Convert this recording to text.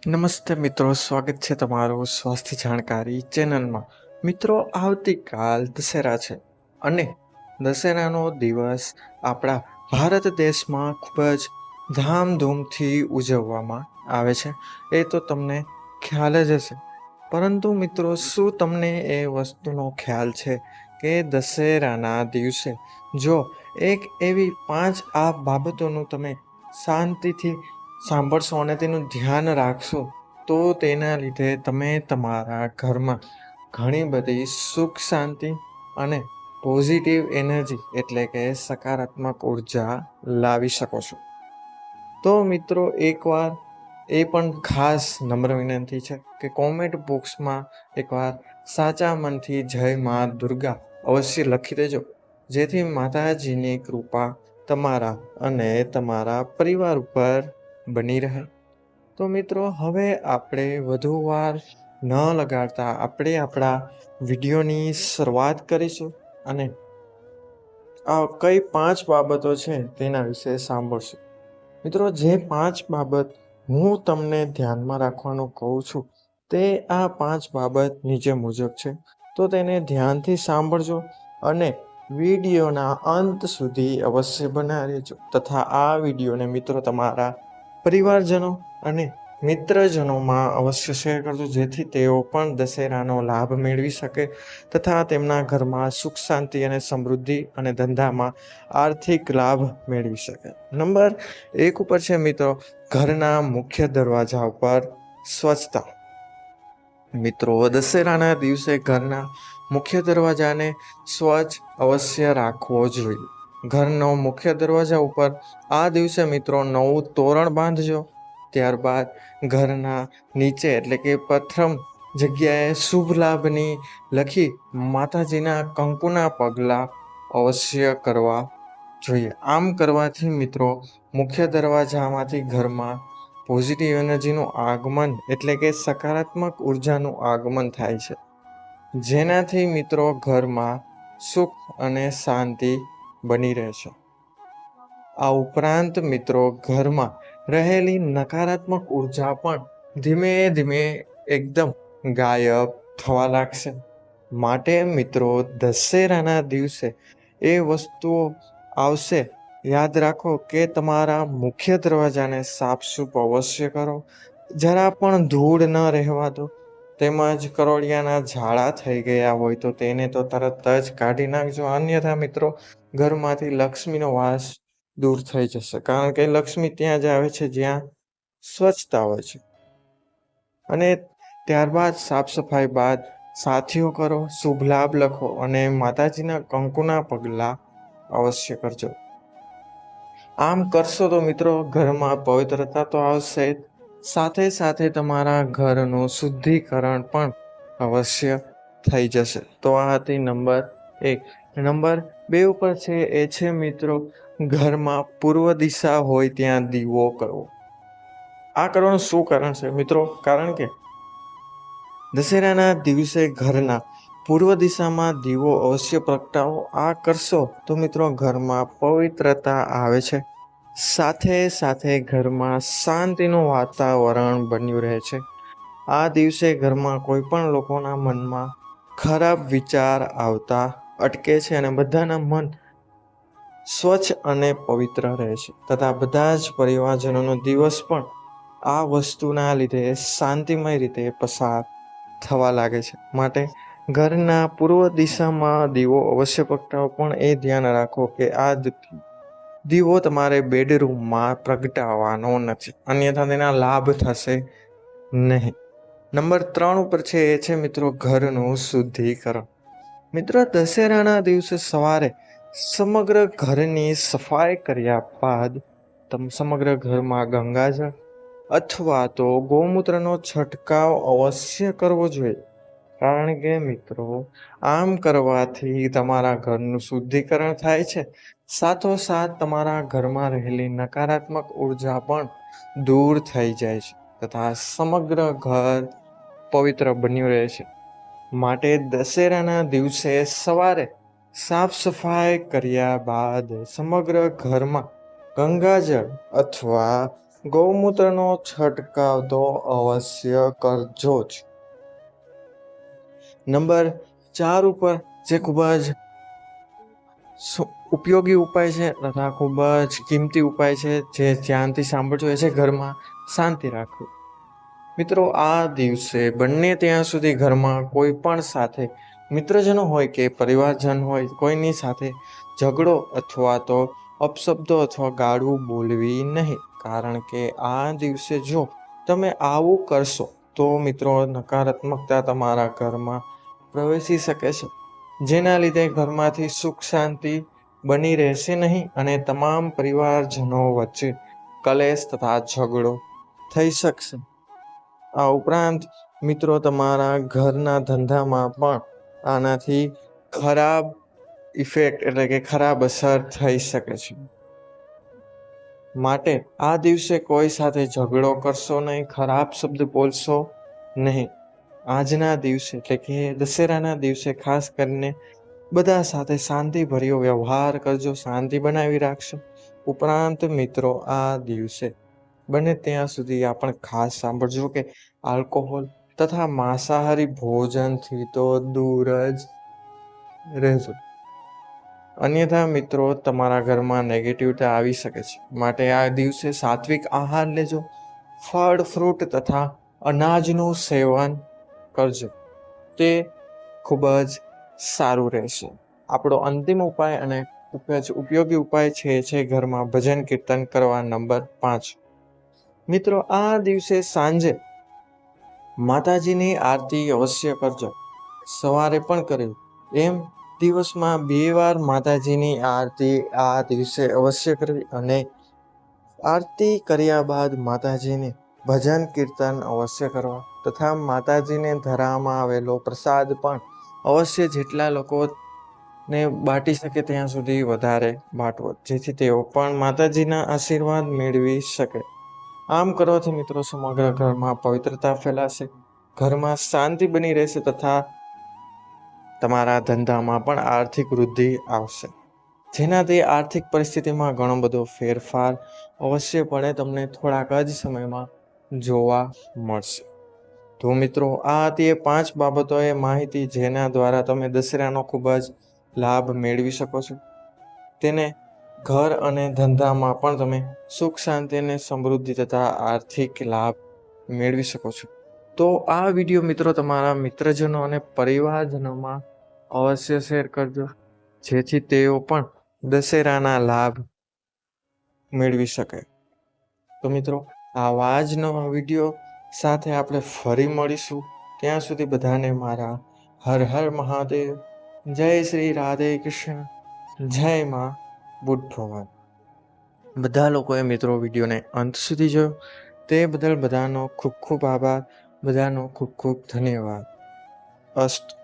નમસ્તે મિત્રો, સ્વાગત છે તમારું સ્વાસ્થ્ય જાણકારી ચેનલમાં. મિત્રો, આવતીકાલ દશેરા છે અને દશેરાનો દિવસ આપણા ભારત દેશમાં ખૂબ જ ધામધૂમથી ઉજવવામાં આવે છે. એ તો તમને ખ્યાલ જ હશે. પરંતુ મિત્રો, શું તમને એ વસ્તુનો ખ્યાલ છે કે દશેરાના દિવસે જો એક એવી 5 આ બાબતોનું તમે શાંતિથી સાંભળશો અને તેનું ધ્યાન રાખશો તો તેના લીધે તમે તમારા ઘરમાં ઘણી બધી સુખ શાંતિ અને પોઝિટિવ એનર્જી એટલે કે સકારાત્મક ઉર્જા લાવી શકો છો. તો મિત્રો, એકવાર એ પણ ખાસ નમ્ર વિનંતી છે કે કોમેન્ટ બોક્સમાં એકવાર સાચા મનથી જય મા દુર્ગા અવશ્ય લખી દેજો, જેથી માતાજીની કૃપા તમારા અને તમારા પરિવાર ઉપર બની રહે. તો મિત્રો, હવે આપણે વધુ વાર ન લગાડતા આપણે આપણા વિડીયોની શરૂઆત કરીશું અને આ કઈ 5 બાબતો છે તેના વિશે સાંભળશું. મિત્રો, જે 5 બાબત હું તમને ધ્યાનમાં રાખવાનું કહું છું તે આ 5 બાબત નીચે મુજબ છે. તો તેને ધ્યાનથી સાંભળજો અને વિડીયોના અંત સુધી અવશ્ય બનાવી રહેજો તથા આ વિડીયોને મિત્રો તમારા પરિવારજનો અને મિત્રજનોમાં અવશ્ય શેર કરજો, જેથી તેઓ પણ દશેરાનો લાભ મેળવી શકે તથા તેમના ઘરમાં સુખ શાંતિ અને સમૃદ્ધિ અને ધંધામાં આર્થિક લાભ મેળવી શકે. નંબર 1 ઉપર છે મિત્રો, ઘરના મુખ્ય દરવાજા ઉપર સ્વચ્છતા. મિત્રો, દશેરાના દિવસે ઘરના મુખ્ય દરવાજાને સ્વચ્છ અવશ્ય રાખવો જોઈએ. ઘરનો મુખ્ય દરવાજા ઉપર આ દિવસે મિત્રો નવું તોરણ બાંધજો. ત્યારબાદ ઘરના નીચે એટલે કે પ્રથમ જગ્યાએ શુભ લાભની લખી માતાજીના કંકુના પગલા અવશ્ય કરવા જોઈએ. આમ કરવાથી મિત્રો મુખ્ય દરવાજામાંથી ઘરમાં પોઝિટિવ એનર્જીનું આગમન એટલે કે સકારાત્મક ઉર્જાનું આગમન થાય છે, જેનાથી મિત્રો ઘરમાં સુખ અને શાંતિ બની રહે છે. આ ઉપરાંત મિત્રો ઘરમાં રહેલી નકારાત્મક ઉર્જા પણ ધીમે ધીમે એકદમ ગાયબ થવા લાગશે. માટે મિત્રો દશેરાના દિવસે એ વસ્તુઓ આવશે. યાદ રાખો કે તમારા મુખ્ય દરવાજાને સાફસૂફ અવશ્ય કરો. જરા પણ ધૂળ ન રહેવા દો. તેમજ કરોળિયાના ઝાડા થઈ ગયા હોય તો તેને તો તરત જ કાઢી નાખજો. અન્યથા મિત્રો ઘરમાંથી લક્ષ્મીનો વાસ દૂર થઈ જશે, કારણ કે લક્ષ્મી ત્યાં જ આવે છે જ્યાં સ્વચ્છતા હોય છે. અને ત્યારબાદ સાફ સફાઈ બાદ સાથીઓ કરો, શુભ લાભ લખો અને માતાજીના કંકુના પગલા અવશ્ય કરજો. આમ કરશો તો મિત્રો ઘરમાં પવિત્રતા તો આવશે, સાથે સાથે તમારા ઘરનું શુદ્ધિકરણ પણ અવશ્ય થઈ જશે. તો આ હતી નંબર 1. નંબર 2 ઉપર છે એ છે મિત્રો ઘરમાં પૂર્વ દિશા હોય ત્યાં દીવો કરવો. આ કરવાનું શું કારણ છે મિત્રો? કારણ કે દશેરાના દિવસે ઘરના પૂર્વ દિશામાં દીવો અવશ્ય પ્રગટાવો. આ કરશો તો મિત્રો ઘરમાં પવિત્રતા આવે છે, સાથે સાથે ઘરમાં શાંતિનું વાતાવરણ બન્યું રહે છે. આ દિવસે ઘરમાં કોઈ પણ લોકોના મનમાં ખરાબ વિચાર આવતા અટકે છે અને બધાના મન સ્વચ્છ અને પવિત્ર રહે છે તથા બધા જ પરિવારજનોનો દિવસ પણ આ વસ્તુના લીધે શાંતિમય રીતે પસાર થવા લાગે છે. માટે ઘરના પૂર્વ દિશામાં દીવો અવશ્ય પ્રગટાવો, પણ એ ધ્યાન રાખો કે આ દીવો તમારે બેડરૂમમાં પ્રગટાવવાનો નથી, અન્યથા તેના લાભ થશે નહીં. નંબર 3 ઉપર છે એ છે મિત્રો ઘરનું શુદ્ધિકરણ. મિત્રો દશેરાના દિવસે સવારે સમગ્ર ઘરની સફાઈ કર્યા બાદ સમગ્ર ઘરમાં ગંગાજળ અથવા તો ગૌમૂત્રનો છંટકાવ અવશ્ય કરવો જોઈએ. કારણ કે મિત્રો આમ કરવાથી તમારા ઘરનું શુદ્ધિકરણ થાય છે, સાથોસાથ તમારા ઘરમાં રહેલી નકારાત્મક ઉર્જા પણ દૂર થઈ જાય છે તથા સમગ્ર ઘર પવિત્ર બન્યું રહે છે. માટે દશેરાના દિવસે સવારે સાફ સફાઈ કર્યા બાદ સમગ્ર ઘરમાં ગંગાજળ અથવા ગૌમૂત્રનો છંટકાવ તો અવશ્ય કરજો જ. નંબર 4 ઉપર જે ખૂબ જ ઉપયોગી ઉપાય છે તથા ખૂબ જ કિંમતી ઉપાય છે, જે ધ્યાનથી સાંભળજો, એ છે ઘરમાં શાંતિ રાખવી. મિત્રો, આ દિવસે બંને ત્યાં સુધી ઘરમાં કોઈ પણ સાથે, મિત્રજનો હોય કે પરિવારજન હોય, કોઈની સાથે ઝઘડો અથવા તો અપશબ્દો અથવા ગાળું બોલવી નહીં. કારણ કે આ દિવસે જો તમે આવું કરશો તો મિત્રો નકારાત્મકતા તમારા ઘરમાં પ્રવેશી શકે છે, જેના લીધે ઘરમાંથી સુખ શાંતિ બની રહેશે નહીં અને તમામ પરિવારજનો વચ્ચે કલેશ તથા ઝઘડો થઈ શકશે. આ ઉપરાંત મિત્રો તમારા ઘરના ધંધામાં પણ આનાથી ખરાબ ઇફેક્ટ એટલે કે ખરાબ અસર થઈ શકે છે. માટે આ દિવસે કોઈ સાથે ઝઘડો કરશો નહીં, ખરાબ શબ્દ બોલશો નહીં. આજના દિવસે એટલે કે દશેરાના દિવસે ખાસ કરીને બધા સાથે શાંતિભર્યો વ્યવહાર કરજો, શાંતિ બનાવી રાખશો. ઉપરાંત મિત્રો આ દિવસે બને ત્યાં સુધી આપણે ખાસ સાંભળજો કે આલ્કોહોલ તથા માંસાહારી ભોજનથી તો દૂર જ રહેજો. અન્યથા મિત્રો તમારા ઘરમાં નેગેટિવિટી આવી શકે છે. માટે આ દિવસે સાત્વિક આહાર લેજો, ફળ ફ્રૂટ તથા અનાજનું સેવન કરજો, તે ખૂબ જ સારું રહેશે. આપણો અંતિમ ઉપાય અને ઉપયોગી ઉપાય છે ઘરમાં ભજન કીર્તન કરવા. નંબર 5 મિત્રો, આ દિવસે સાંજે માતાજીની આરતી અવશ્ય કરજો. સવારે પણ કરજો. એમ દિવસમાં 2 વાર માતાજીની આરતી આ દિવસે અવશ્ય કરવી અને આરતી કર્યા બાદ માતાજીને ભજન કીર્તન અવશ્ય કરવા તથા માતાજીને ધરાવવામાં આવેલો પ્રસાદ પણ અવશ્ય જેટલા લોકોને બાટી શકે ત્યાં સુધી વધારે બાટવો, જેથી તેઓ પણ માતાજીના આશીર્વાદ મેળવી શકે. આમ કરવાથી મિત્રો સમગ્ર ઘરમાં પવિત્રતા ફેલાશે, ઘરમાં શાંતિ બની રહેશે તથા તમારા ધંધામાં પણ આર્થિક વૃદ્ધિ આવશે, જેનાથી આર્થિક પરિસ્થિતિમાં ઘણો બધો ફેરફાર અવશ્યપણે તમને થોડાક જ સમયમાં જોવા મળશે. તો મિત્રો આ હતી એ 5 બાબતોએ માહિતી જેના દ્વારા તમે દશેરાનો ખૂબ જ લાભ મેળવી શકો છો. તેને ઘર અને ધંધામાં પણ તમે સુખ શાંતિ અને સમૃદ્ધિ તથા આર્થિક લાભ મેળવી શકો છો. તો આ વિડીયો મિત્રો તમારા મિત્રજનો અને પરિવારજનોમાં અવશ્ય શેર કરજો, જેથી તેઓ પણ દશેરાના લાભ મેળવી શકે. તો મિત્રો આવા જ નવા વિડીયો સાથે આપણે ફરી મળીશું. ત્યાં સુધી બધાને મારા હર હર મહાદેવ, જય શ્રી રાધે કૃષ્ણ, જય માં બુદ્ધ ભગવાન. બધા લોકોએ મિત્રો વિડીયોને અંત સુધી જોયો તે બદલ બધાનો ખૂબ ખૂબ આભાર, બધાનો ખૂબ ખૂબ ધન્યવાદ. અસ્તુ.